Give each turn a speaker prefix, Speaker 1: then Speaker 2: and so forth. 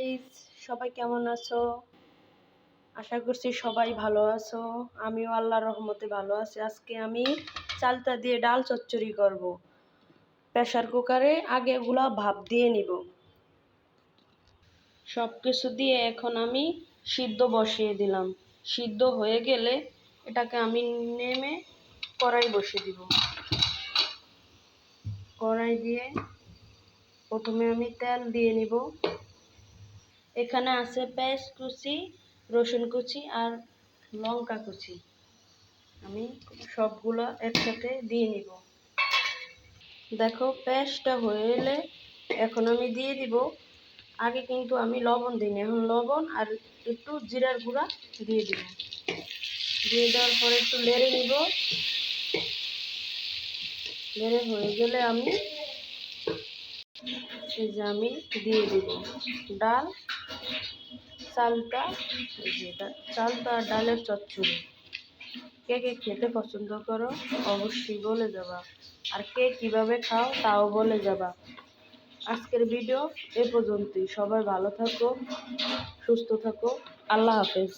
Speaker 1: Guys, সবাই কেমন আছো? আশা করছি সবাই ভালো আছো। আমিও আল্লাহর রহমতে ভালো আছি। আজকে আমি চালতা দিয়ে ডাল চচ্চড়ি করব। প্রেসার কুকারে আগে এগুলা ভাপ দিয়ে নিব। সব কিছু দিয়ে এখন আমি সিদ্ধ বসিয়ে দিলাম। সিদ্ধ হয়ে গেলে এটাকে আমি নেমে কড়াই বসিয়ে দিব। কড়াই দিয়ে প্রথমে আমি তেল দিয়ে নিব। এখানে আছে পেঁয়াজ কুচি, রসুন কুচি আর লঙ্কা কুচি। আমি সবগুলো একসাথে দিয়ে নিব। দেখো পেঁয়াজটা হয়ে এলে এখন আমি দিয়ে দিব। আগে কিন্তু আমি লবণ দিই না, এখন লবণ আর একটু জিরার গুঁড়া দিয়ে দিব। দিয়ে দেওয়ার পরে একটু নেড়ে নিব। নেড়ে হয়ে গেলে আমি দিয়ে দিব ডাল, চালটা, যেটা চালটা আর ডালের চচ্চড়ি। কে কে খেতে পছন্দ করো অবশ্যই বলে যাবা, আর কে কিভাবে খাও তাও বলে যাবা। আজকের ভিডিও এ পর্যন্তই। সবাই ভালো থাকো, সুস্থ থাকো। আল্লাহ হাফেজ।